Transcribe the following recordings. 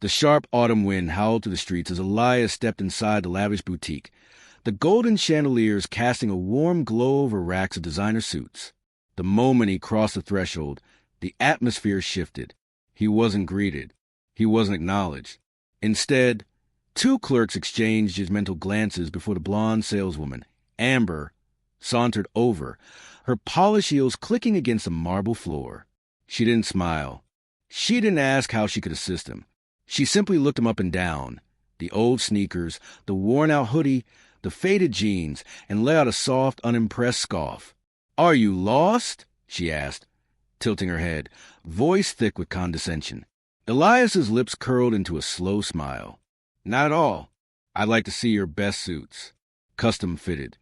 The sharp autumn wind howled through the streets as Elias stepped inside the lavish boutique, the golden chandeliers casting a warm glow over racks of designer suits. The moment he crossed the threshold, the atmosphere shifted. He wasn't greeted. He wasn't acknowledged. Instead, two clerks exchanged judgmental glances before the blonde saleswoman, Amber, sauntered over, her polished heels clicking against the marble floor. She didn't smile. She didn't ask how she could assist him. She simply looked him up and down, the old sneakers, the worn-out hoodie, the faded jeans, and let out a soft, unimpressed scoff. "Are you lost?" she asked, tilting her head, voice thick with condescension. Elias's lips curled into a slow smile. "Not at all. I'd like to see your best suits. Custom fitted."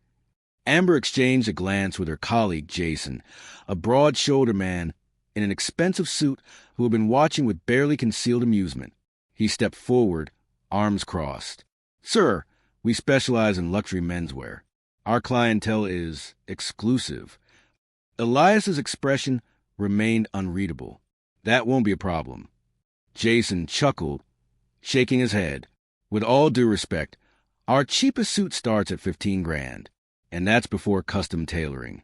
Amber exchanged a glance with her colleague, Jason, a broad-shouldered man in an expensive suit who had been watching with barely concealed amusement. He stepped forward, arms crossed. "Sir, we specialize in luxury menswear. Our clientele is exclusive." Elias's expression remained unreadable. "That won't be a problem." Jason chuckled, shaking his head. "With all due respect, our cheapest suit starts at $15,000, and that's before custom tailoring."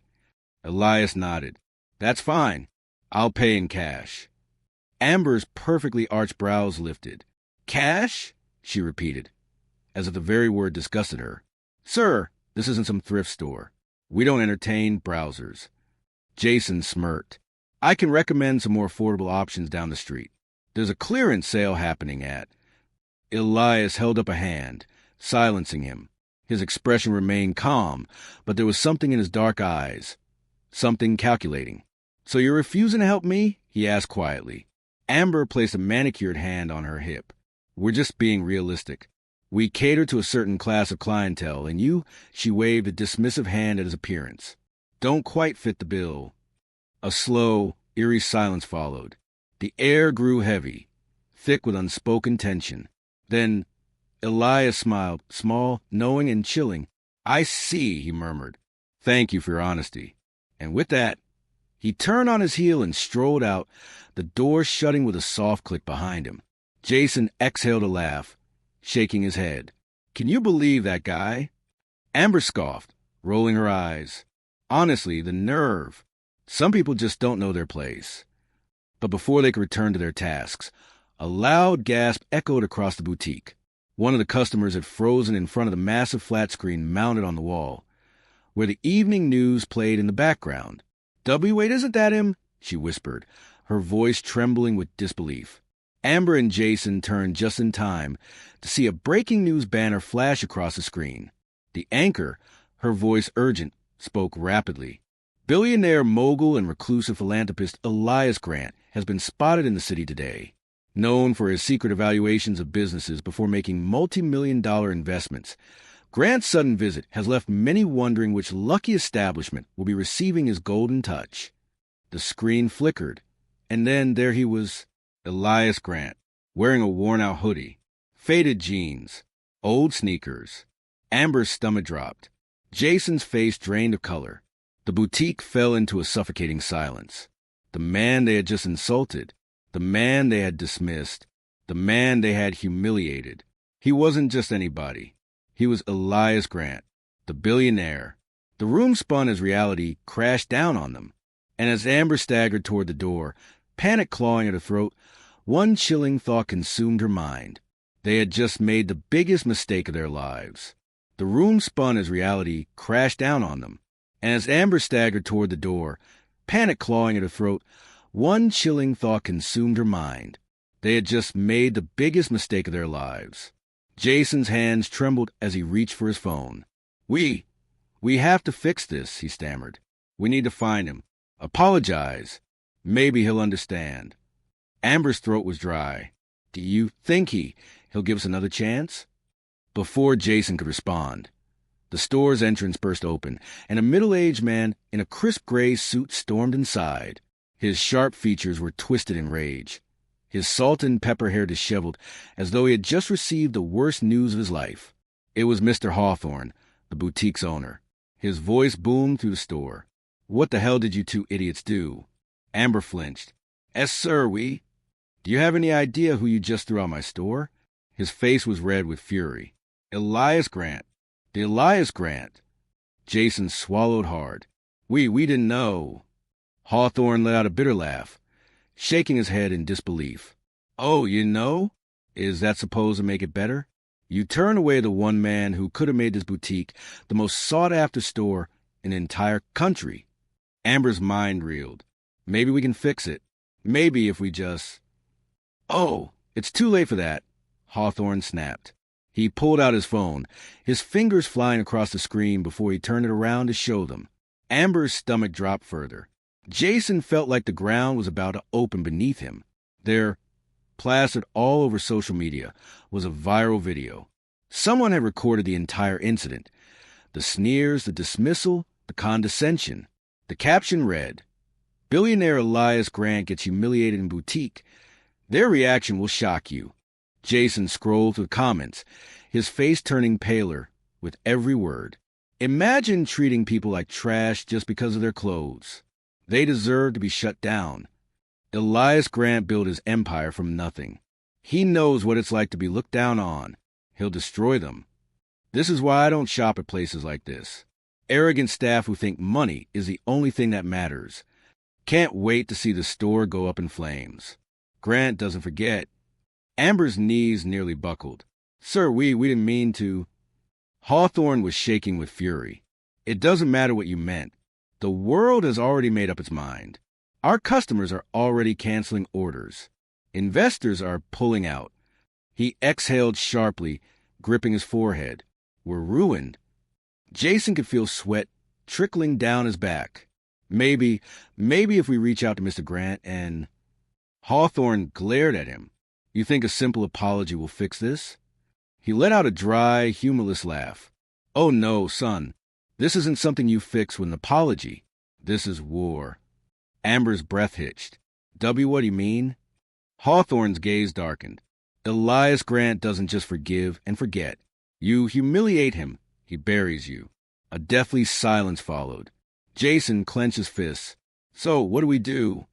Elias nodded. "That's fine. I'll pay in cash." Amber's perfectly arched brows lifted. "Cash?" she repeated, as if the very word disgusted her. "Sir, this isn't some thrift store. We don't entertain browsers." Jason smirked. "I can recommend some more affordable options down the street. There's a clearance sale happening at—" Elias held up a hand, silencing him. His expression remained calm, but there was something in his dark eyes, something calculating. "So you're refusing to help me?" he asked quietly. Amber placed a manicured hand on her hip. "We're just being realistic. We cater to a certain class of clientele, and you," she waved a dismissive hand at his appearance, "don't quite fit the bill." A slow, eerie silence followed. The air grew heavy, thick with unspoken tension. Then Elias smiled, small, knowing, and chilling. "I see," he murmured. "Thank you for your honesty." And with that, he turned on his heel and strolled out, the door shutting with a soft click behind him. Jason exhaled a laugh, shaking his head. "Can you believe that guy?" Amber scoffed, rolling her eyes. "Honestly, the nerve. Some people just don't know their place." But before they could return to their tasks, a loud gasp echoed across the boutique. One of the customers had frozen in front of the massive flat screen mounted on the wall, where the evening news played in the background. "Wait, isn't that him?" she whispered, her voice trembling with disbelief. Amber and Jason turned just in time to see a breaking news banner flash across the screen. The anchor, her voice urgent, spoke rapidly. "Billionaire mogul and reclusive philanthropist Elias Grant has been spotted in the city today. Known for his secret evaluations of businesses before making multi-million-dollar investments, Grant's sudden visit has left many wondering which lucky establishment will be receiving his golden touch." The screen flickered, and then there he was, Elias Grant, wearing a worn-out hoodie, faded jeans, old sneakers. Amber's stomach dropped. Jason's face drained of color. The boutique fell into a suffocating silence. The man they had just insulted, the man they had dismissed, the man they had humiliated. He wasn't just anybody. He was Elias Grant, the billionaire. The room spun as reality crashed down on them, and as Amber staggered toward the door, panic clawing at her throat, one chilling thought consumed her mind. They had just made the biggest mistake of their lives. The room spun as reality crashed down on them, and as Amber staggered toward the door, panic clawing at her throat, one chilling thought consumed her mind. They had just made the biggest mistake of their lives. Jason's hands trembled as he reached for his phone. We have to fix this," he stammered. "We need to find him. Apologize. Maybe he'll understand." Amber's throat was dry. "Do you think he'll give us another chance?" Before Jason could respond, the store's entrance burst open, and a middle-aged man in a crisp gray suit stormed inside. His sharp features were twisted in rage, his salt and pepper hair disheveled as though he had just received the worst news of his life. It was Mr. Hawthorne, the boutique's owner. His voice boomed through the store. "What the hell did you two idiots do?" Amber flinched. "Yes, sir, we—" Do you have any idea who you just threw out my store? His face was red with fury. Elias Grant. The Elias Grant. Jason swallowed hard. We didn't know. Hawthorne let out a bitter laugh, shaking his head in disbelief. Oh, you know? Is that supposed to make it better? You turn away the one man who could have made this boutique the most sought-after store in the entire country. Amber's mind reeled. Maybe we can fix it. Maybe if we just... Oh, it's too late for that, Hawthorne snapped. He pulled out his phone, his fingers flying across the screen before he turned it around to show them. Amber's stomach dropped further. Jason felt like the ground was about to open beneath him. There, plastered all over social media, was a viral video. Someone had recorded the entire incident. The sneers, the dismissal, the condescension. The caption read, "Billionaire Elias Grant gets humiliated in boutique. Their reaction will shock you." Jason scrolled through the comments, his face turning paler with every word. Imagine treating people like trash just because of their clothes. They deserve to be shut down. Elias Grant built his empire from nothing. He knows what it's like to be looked down on. He'll destroy them. This is why I don't shop at places like this. Arrogant staff who think money is the only thing that matters. Can't wait to see the store go up in flames. Grant doesn't forget. Amber's knees nearly buckled. Sir, we didn't mean to. Hawthorne was shaking with fury. It doesn't matter what you meant. The world has already made up its mind. Our customers are already canceling orders. Investors are pulling out. He exhaled sharply, gripping his forehead. We're ruined. Jason could feel sweat trickling down his back. Maybe if we reach out to Mr. Grant and... Hawthorne glared at him. You think a simple apology will fix this? He let out a dry, humorless laugh. Oh no, son. This isn't something you fix with an apology. This is war. Amber's breath hitched. W, what do you mean? Hawthorne's gaze darkened. Elias Grant doesn't just forgive and forget. You humiliate him, he buries you. A deathly silence followed. Jason clenched his fists. So, what do we do?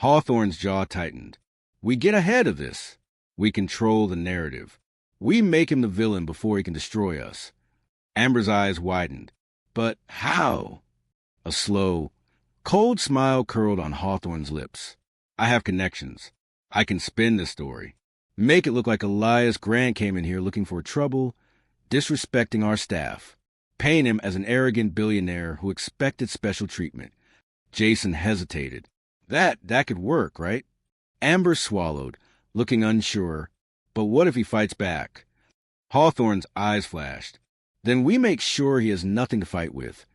Hawthorne's jaw tightened. We get ahead of this. We control the narrative. We make him the villain before he can destroy us. Amber's eyes widened. But how? A slow, cold smile curled on Hawthorne's lips. I have connections. I can spin this story. Make it look like Elias Grant came in here looking for trouble, disrespecting our staff. Paint him as an arrogant billionaire who expected special treatment. Jason hesitated. That could work, right? Amber swallowed, looking unsure. But what if he fights back? Hawthorne's eyes flashed. Then we make sure he has nothing to fight with.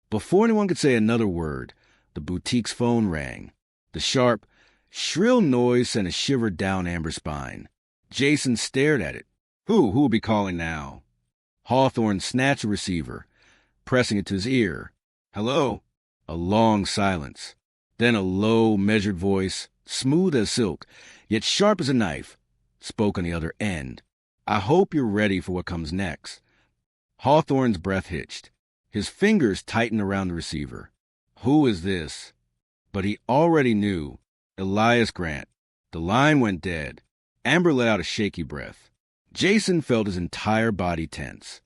Before anyone could say another word, the boutique's phone rang. The sharp, shrill noise sent a shiver down Amber's spine. Jason stared at it. Who will be calling now? Hawthorne snatched a receiver, pressing it to his ear. Hello? A long silence. Then a low, measured voice, smooth as silk, yet sharp as a knife, spoke on the other end. I hope you're ready for what comes next. Hawthorne's breath hitched. His fingers tightened around the receiver. Who is this? But he already knew. Elias Grant. The line went dead. Amber let out a shaky breath. Jason felt his entire body tense.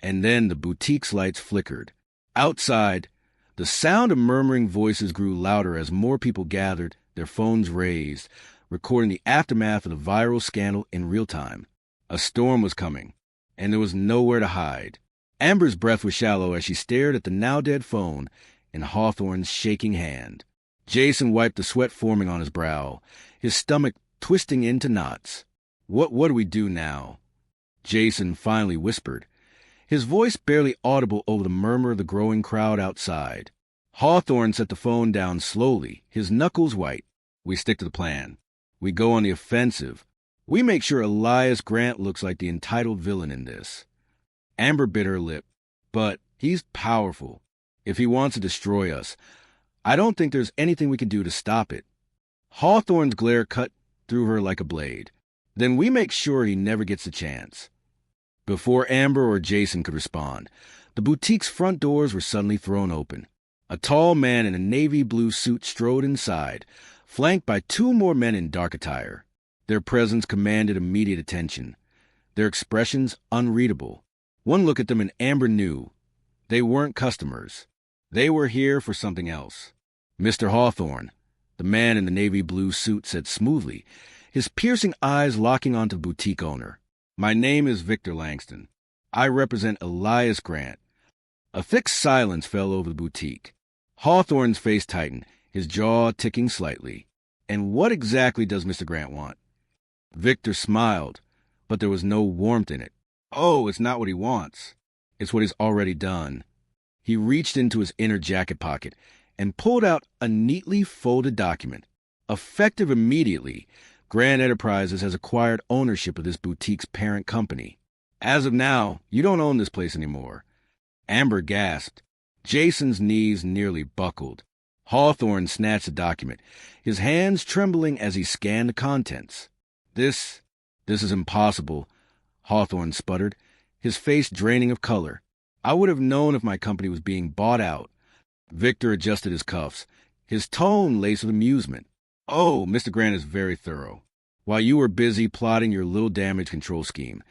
And then the boutique's lights flickered. Outside, the sound of murmuring voices grew louder as more people gathered, their phones raised, recording the aftermath of the viral scandal in real time. A storm was coming, and there was nowhere to hide. Amber's breath was shallow as she stared at the now-dead phone in Hawthorne's shaking hand. Jason wiped the sweat forming on his brow, his stomach twisting into knots. What do we do now? Jason finally whispered, his voice barely audible over the murmur of the growing crowd outside. Hawthorne set the phone down slowly, his knuckles white. We stick to the plan. We go on the offensive. We make sure Elias Grant looks like the entitled villain in this. Amber bit her lip. But he's powerful. If he wants to destroy us, I don't think there's anything we can do to stop it. Hawthorne's glare cut through her like a blade. Then we make sure he never gets a chance. Before Amber or Jason could respond, the boutique's front doors were suddenly thrown open. A tall man in a navy blue suit strode inside, flanked by two more men in dark attire. Their presence commanded immediate attention, their expressions unreadable. One look at them and Amber knew they weren't customers. They were here for something else. Mr. Hawthorne, the man in the navy blue suit, said smoothly, his piercing eyes locking onto the boutique owner. "My name is Victor Langston. I represent Elias Grant." A thick silence fell over the boutique. Hawthorne's face tightened, his jaw ticking slightly. "And what exactly does Mr. Grant want?" Victor smiled, but there was no warmth in it. "Oh, it's not what he wants. It's what he's already done." He reached into his inner jacket pocket and pulled out a neatly folded document. Effective immediately, Grant Enterprises has acquired ownership of this boutique's parent company. "As of now, you don't own this place anymore." Amber gasped. Jason's knees nearly buckled. Hawthorne snatched the document, his hands trembling as he scanned the contents. This is impossible," Hawthorne sputtered, his face draining of color. "I would have known if my company was being bought out." Victor adjusted his cuffs, his tone laced with amusement. "Oh, Mr. Grant is very thorough. While you were busy plotting your little damage control scheme,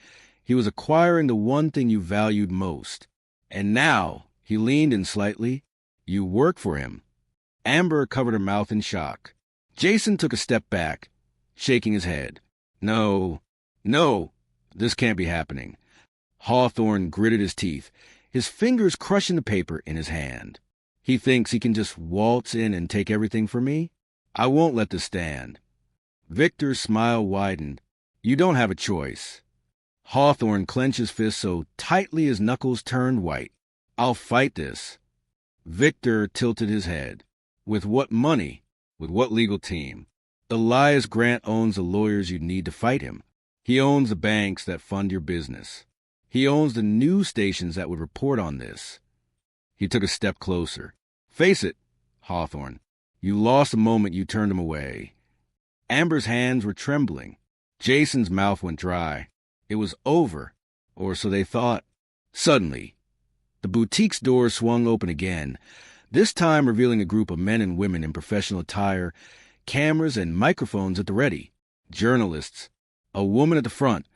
he was acquiring the one thing you valued most. And now," he leaned in slightly, "you work for him." Amber covered her mouth in shock. Jason took a step back, shaking his head. No, this can't be happening." Hawthorne gritted his teeth, his fingers crushing the paper in his hand. "He thinks he can just waltz in and take everything from me? I won't let this stand." Victor's smile widened. "You don't have a choice." Hawthorne clenched his fist so tightly his knuckles turned white. "I'll fight this." Victor tilted his head. "With what money? With what legal team? Elias Grant owns the lawyers you'd need to fight him. He owns the banks that fund your business. He owns the news stations that would report on this." He took a step closer. "Face it, Hawthorne. You lost the moment you turned him away." Amber's hands were trembling. Jason's mouth went dry. It was over, or so they thought. Suddenly, the boutique's doors swung open again, this time revealing a group of men and women in professional attire, cameras and microphones at the ready. Journalists. A woman at the front,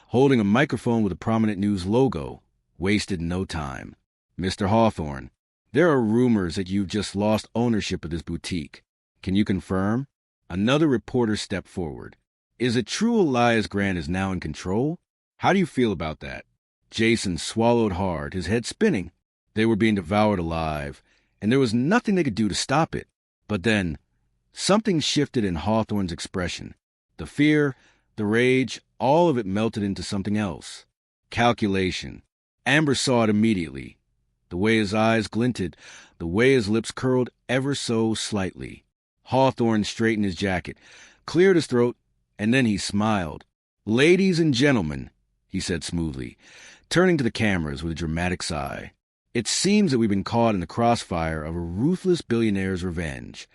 holding a microphone with a prominent news logo, wasted no time. "Mr. Hawthorne, there are rumors that you've just lost ownership of this boutique. Can you confirm?" Another reporter stepped forward. "Is it true Elias Grant is now in control? How do you feel about that?" Jason swallowed hard, his head spinning. They were being devoured alive, and there was nothing they could do to stop it. But then, something shifted in Hawthorne's expression. The fear, the rage, all of it melted into something else. Calculation. Amber saw it immediately. The way his eyes glinted, the way his lips curled ever so slightly. Hawthorne straightened his jacket, cleared his throat, and then he smiled. "Ladies and gentlemen," he said smoothly, turning to the cameras with a dramatic sigh, "it seems that we've been caught in the crossfire of a ruthless billionaire's revenge."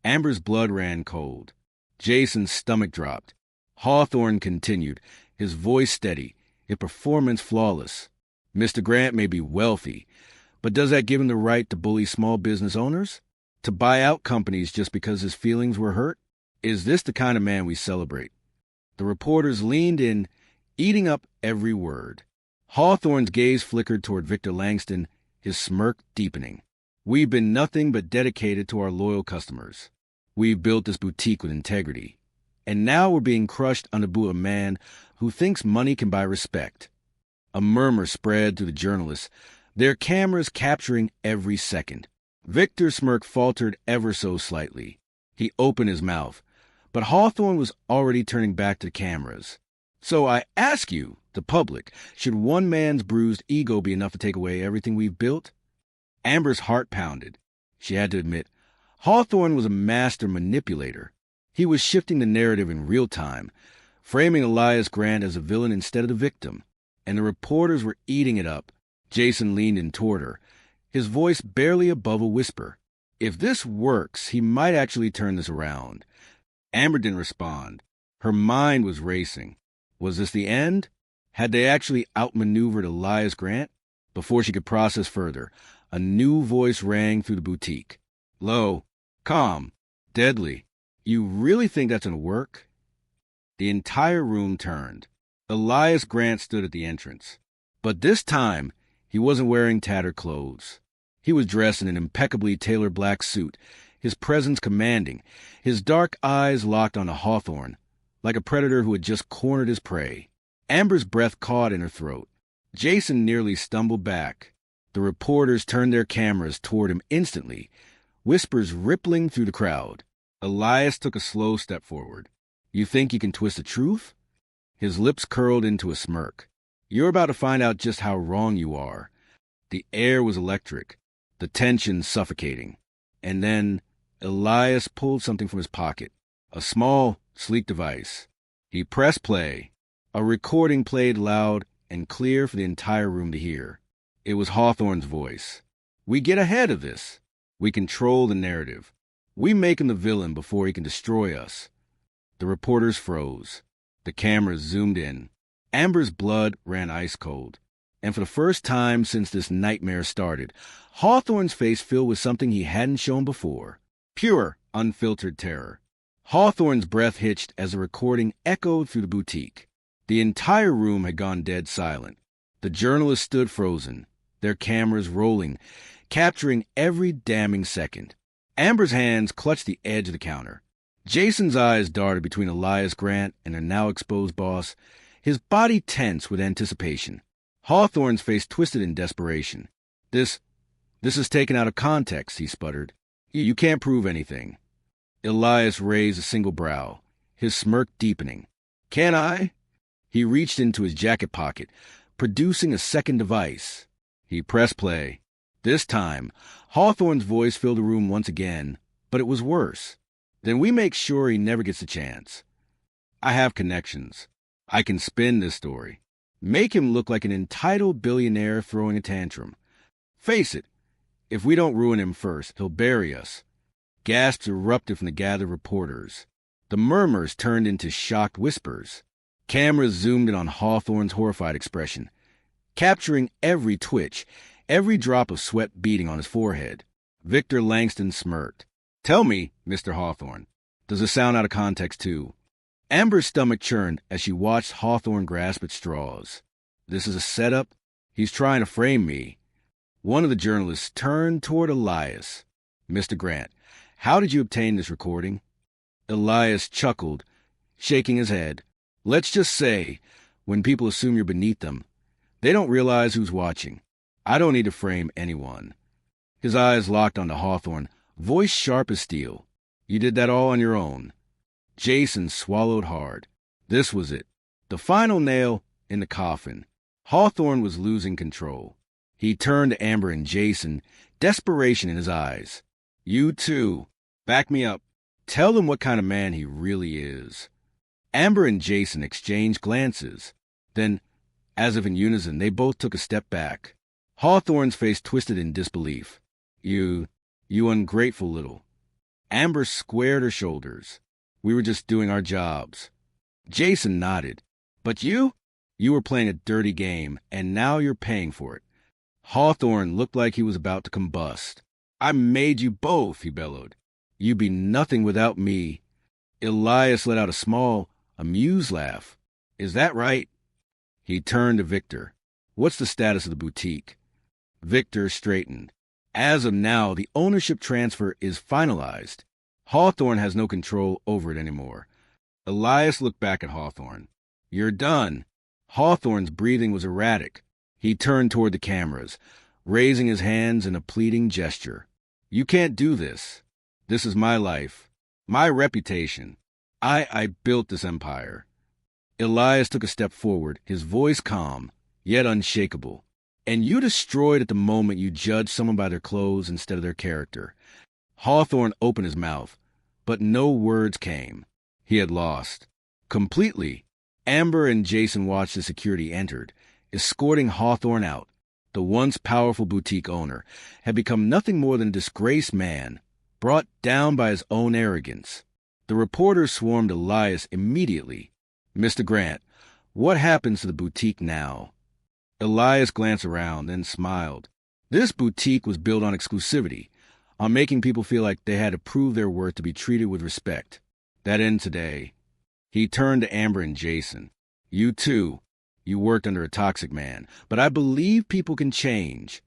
Amber's blood ran cold. Jason's stomach dropped. Hawthorne continued, his voice steady, his performance flawless. "Mr. Grant may be wealthy, but does that give him the right to bully small business owners? To buy out companies just because his feelings were hurt? Is this the kind of man we celebrate?" The reporters leaned in, eating up every word. Hawthorne's gaze flickered toward Victor Langston, his smirk deepening. "We've been nothing but dedicated to our loyal customers. We've built this boutique with integrity. And now we're being crushed under a man who thinks money can buy respect." A murmur spread through the journalists, their cameras capturing every second. Victor's smirk faltered ever so slightly. He opened his mouth, but Hawthorne was already turning back to the cameras. "So I ask you, the public, should one man's bruised ego be enough to take away everything we've built?" Amber's heart pounded. She had to admit, Hawthorne was a master manipulator. He was shifting the narrative in real time, framing Elias Grant as a villain instead of the victim, and the reporters were eating it up. Jason leaned in toward her, his voice barely above a whisper. "If this works, he might actually turn this around." Amber didn't respond. Her mind was racing. Was this the end? Had they actually outmaneuvered Elias Grant? Before she could process further, a new voice rang through the boutique. Low, calm, deadly. "You really think that's going to work?" The entire room turned. Elias Grant stood at the entrance. But this time, he wasn't wearing tattered clothes. He was dressed in an impeccably tailored black suit, his presence commanding, his dark eyes locked onto Hawthorne, like a predator who had just cornered his prey. Amber's breath caught in her throat. Jason nearly stumbled back. The reporters turned their cameras toward him instantly, whispers rippling through the crowd. Elias took a slow step forward. "You think you can twist the truth?" His lips curled into a smirk. "You're about to find out just how wrong you are." The air was electric, the tension suffocating. And then Elias pulled something from his pocket, a small, sleek device. He pressed play. A recording played loud and clear for the entire room to hear. It was Hawthorne's voice. "We get ahead of this. We control the narrative. We make him the villain before he can destroy us." The reporters froze. The cameras zoomed in. Amber's blood ran ice cold. And for the first time since this nightmare started, Hawthorne's face filled with something he hadn't shown before. Pure, unfiltered terror. Hawthorne's breath hitched as the recording echoed through the boutique. The entire room had gone dead silent. The journalists stood frozen, their cameras rolling, capturing every damning second. Amber's hands clutched the edge of the counter. Jason's eyes darted between Elias Grant and their now-exposed boss, his body tense with anticipation. Hawthorne's face twisted in desperation. This is taken out of context," he sputtered. You can't prove anything." Elias raised a single brow, his smirk deepening. "Can I?" He reached into his jacket pocket, producing a second device. He pressed play. This time, Hawthorne's voice filled the room once again, but it was worse. "Then we make sure he never gets a chance. I have connections. I can spin this story. Make him look like an entitled billionaire throwing a tantrum. Face it, if we don't ruin him first, he'll bury us." Gasps erupted from the gathered reporters. The murmurs turned into shocked whispers. Cameras zoomed in on Hawthorne's horrified expression, capturing every twitch, every drop of sweat beading on his forehead. Victor Langston smirked. "Tell me, Mr. Hawthorne, does it sound out of context too?" Amber's stomach churned as she watched Hawthorne grasp at straws. "This is a setup? He's trying to frame me." One of the journalists turned toward Elias. "Mr. Grant, how did you obtain this recording?" Elias chuckled, shaking his head. "Let's just say, when people assume you're beneath them, they don't realize who's watching. I don't need to frame anyone." His eyes locked onto Hawthorne, voice sharp as steel. "You did that all on your own." Jason swallowed hard. This was it. The final nail in the coffin. Hawthorne was losing control. He turned to Amber and Jason, desperation in his eyes. "You too. Back me up. Tell him what kind of man he really is." Amber and Jason exchanged glances. Then, as if in unison, they both took a step back. Hawthorne's face twisted in disbelief. You ungrateful little." Amber squared her shoulders. "We were just doing our jobs." Jason nodded. "But you? You were playing a dirty game, and now you're paying for it." Hawthorne looked like he was about to combust. "I made you both," he bellowed. "You'd be nothing without me." Elias let out a small, amused laugh. "Is that right?" He turned to Victor. "What's the status of the boutique?" Victor straightened. "As of now, the ownership transfer is finalized. Hawthorne has no control over it anymore." Elias looked back at Hawthorne. "You're done." Hawthorne's breathing was erratic. He turned toward the cameras, raising his hands in a pleading gesture. "You can't do this. This is my life, my reputation. I built this empire." Elias took a step forward, his voice calm, yet unshakable. "And you destroyed at the moment you judged someone by their clothes instead of their character." Hawthorne opened his mouth, but no words came. He had lost. Completely. Amber and Jason watched as security entered, escorting Hawthorne out. The once powerful boutique owner had become nothing more than a disgraced man, brought down by his own arrogance. The reporters swarmed Elias immediately. "Mr. Grant, what happens to the boutique now?" Elias glanced around, then smiled. This boutique was built on exclusivity, on making people feel like they had to prove their worth to be treated with respect. That ends today. He turned to Amber and Jason. You too. You worked under a toxic man, but I believe people can change.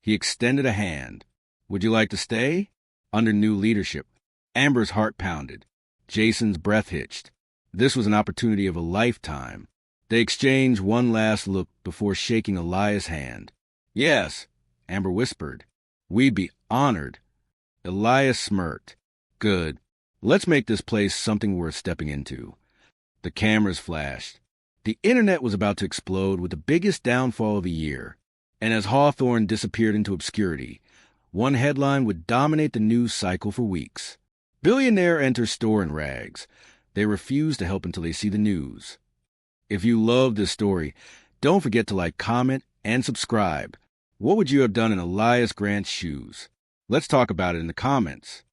He extended a hand. Would you like to stay? Under new leadership. Amber's heart pounded. Jason's breath hitched. This was an opportunity of a lifetime. They exchanged one last look before shaking Elias' hand. Yes, Amber whispered. We'd be honored. Elias smirked. Good. Let's make this place something worth stepping into. The cameras flashed. The internet was about to explode with the biggest downfall of the year. And as Hawthorne disappeared into obscurity, one headline would dominate the news cycle for weeks. Billionaire enters store in rags. They refuse to help until they see the news. If you love this story, don't forget to like, comment, and subscribe. What would you have done in Elias Grant's shoes? Let's talk about it in the comments.